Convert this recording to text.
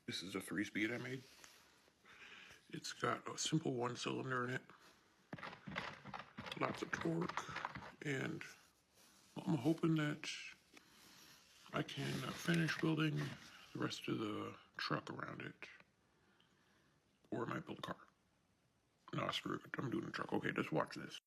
This is a 3-speed I made. It's got a simple 1-cylinder in it, lots of torque, and I'm hoping that I can finish building the rest of the truck around it. Or I might build a car. No, screw it. I'm doing a truck. Okay, just watch this.